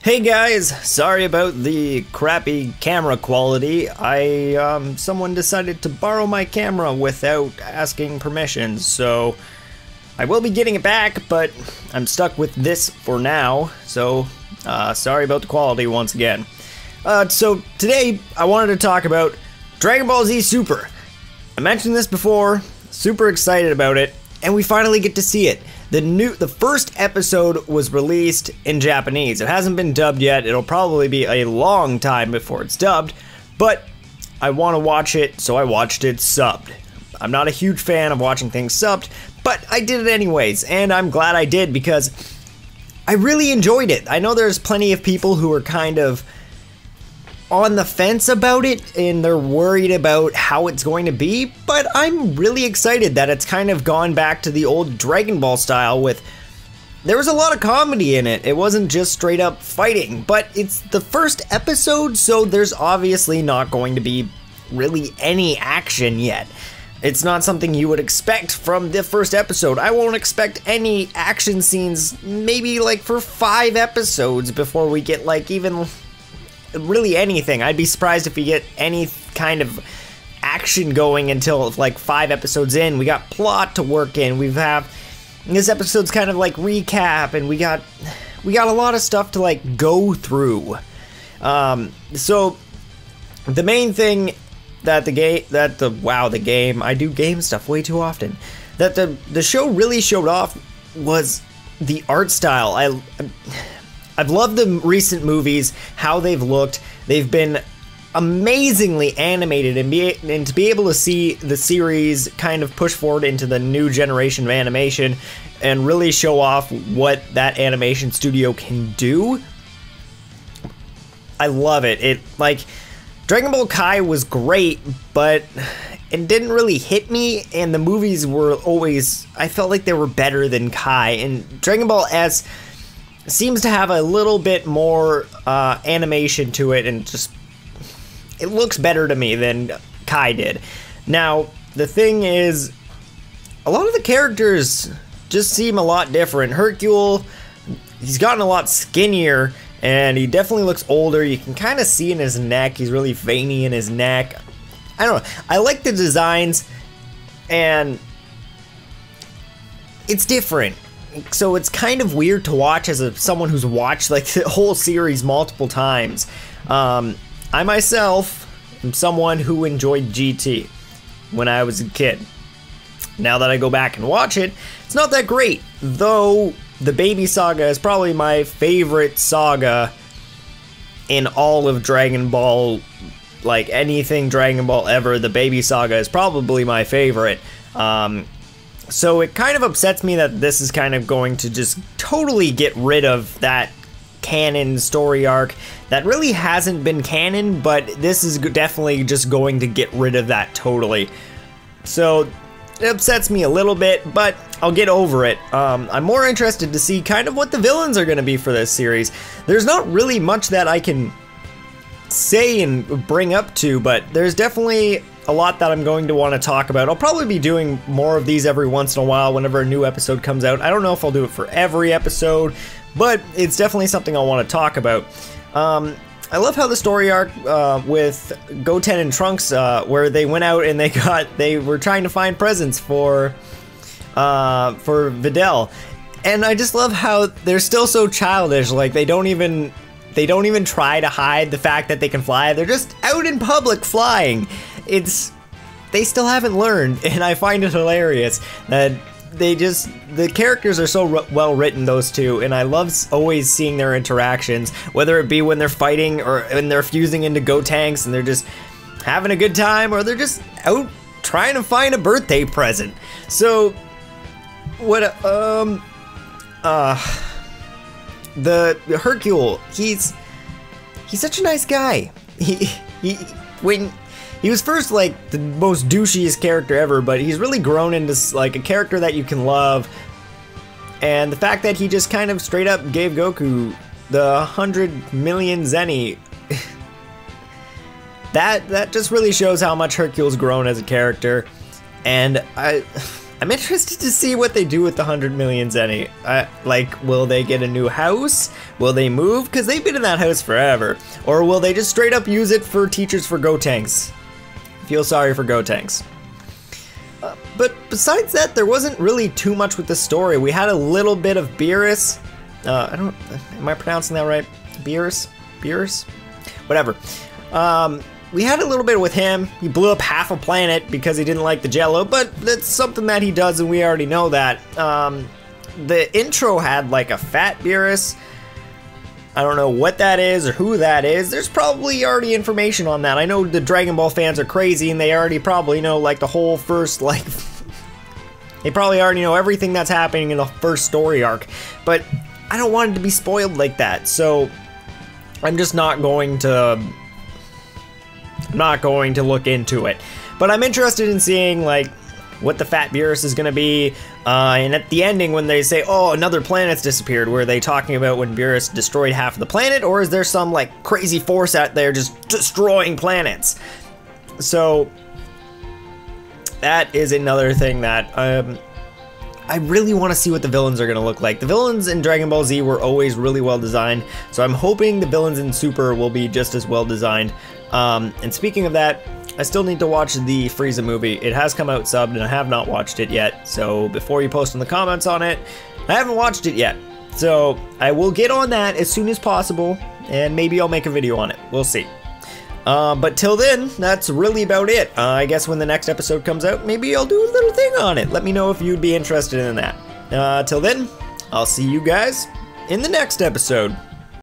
Hey guys, sorry about the crappy camera quality. Someone decided to borrow my camera without asking permission, so I will be getting it back, but I'm stuck with this for now, so sorry about the quality once again. So today I wanted to talk about Dragon Ball Z Super. I mentioned this before, super excited about it, and we finally get to see it. The first episode was released in Japanese. It hasn't been dubbed yet. It'll probably be a long time before it's dubbed, but I want to watch it, so I watched it subbed. I'm not a huge fan of watching things subbed, but I did it anyways, and I'm glad I did because I really enjoyed it. I know there's plenty of people who are kind of on the fence about it and they're worried about how it's going to be, but I'm really excited that it's kind of gone back to the old Dragon Ball style there was a lot of comedy in it. It wasn't just straight up fighting, but it's the first episode, so there's obviously not going to be really any action yet. It's not something you would expect from the first episode. I won't expect any action scenes maybe like for 5 episodes before we get like even really anything. I'd be surprised if we get any kind of action going until like 5 episodes in. We got plot to work in. This episode's kind of like recap, and we got a lot of stuff to like go through. So the main thing that the game, I do game stuff way too often, that the show really showed off was the art style. I've loved the recent movies, how they've looked. They've been amazingly animated, and to be able to see the series kind of push forward into the new generation of animation and really show off what that animation studio can do, I love it. Dragon Ball Kai was great, but it didn't really hit me, and the movies were always, I felt like they were better than Kai, and Dragon Ball S seems to have a little bit more animation to it, and just it looks better to me than Kai did. Now, the thing is, a lot of the characters just seem a lot different. Hercule, he's gotten a lot skinnier, and he definitely looks older. You can kind of see in his neck, he's really veiny in his neck. I don't know, I like the designs, and it's different. So it's kind of weird to watch as someone who's watched like the whole series multiple times. I myself am someone who enjoyed GT when I was a kid. Now that I go back and watch it, it's not that great, though the Baby Saga is probably my favorite saga in all of Dragon Ball. Like anything Dragon Ball ever, the Baby Saga is probably my favorite. So it kind of upsets me that this is kind of going to just totally get rid of that canon story arc that really hasn't been canon, but this is definitely just going to get rid of that totally. So it upsets me a little bit, but I'll get over it. I'm more interested to see kind of what the villains are going to be for this series. There's not really much that I can say and bring up to, but there's definitely a lot that I'm going to want to talk about. I'll probably be doing more of these every once in a while whenever a new episode comes out. I don't know if I'll do it for every episode, but it's definitely something I want to talk about. I love how the story arc with Goten and Trunks, where they went out and they were trying to find presents for Videl, and I just love how they're still so childish. Like they don't even try to hide the fact that they can fly. They're just out in public flying. They still haven't learned, and I find it hilarious that the characters are so well written, those two, and I love always seeing their interactions, whether it be when they're fighting or when they're fusing into Gotenks and they're just having a good time, or they're just out trying to find a birthday present. So the Hercule, he's such a nice guy. When he was first like the most douchiest character ever, but he's really grown into like a character that you can love. And the fact that he just kind of straight up gave Goku the 100 million Zenny, that just really shows how much Hercule's grown as a character. And I'm interested to see what they do with the 100 million Zenny. Like, will they get a new house? Will they move? Because they've been in that house forever. Or will they just straight up use it for teachers for Gotenks? Feel sorry for Gotenks. But besides that, there wasn't really too much with the story. We had a little bit of Beerus. Am I pronouncing that right? Beerus? Beerus? Whatever. We had a little bit with him. He blew up half a planet because he didn't like the Jello, but that's something that he does and we already know that. The intro had like a fat Beerus. I don't know what that is or who that is. There's probably already information on that. I know the Dragon Ball fans are crazy and they already probably know like the whole first like... They probably already know everything that's happening in the first story arc. But I don't want it to be spoiled like that. So I'm just not going to... look into it. But I'm interested in seeing like what the fat Beerus is gonna be, and at the ending when they say, oh, another planet's disappeared, were they talking about when Beerus destroyed half of the planet, or is there some like crazy force out there just destroying planets? So that is another thing that I really want to see what the villains are going to look like. The villains in Dragon Ball Z were always really well designed, so I'm hoping the villains in Super will be just as well designed. And speaking of that, I still need to watch the Frieza movie. It has come out subbed and I have not watched it yet, so before you post in the comments on it, I haven't watched it yet. So I will get on that as soon as possible, and maybe I'll make a video on it. We'll see. But till then, that's really about it. I guess when the next episode comes out, maybe I'll do a little thing on it. Let me know if you'd be interested in that. Till then, I'll see you guys in the next episode.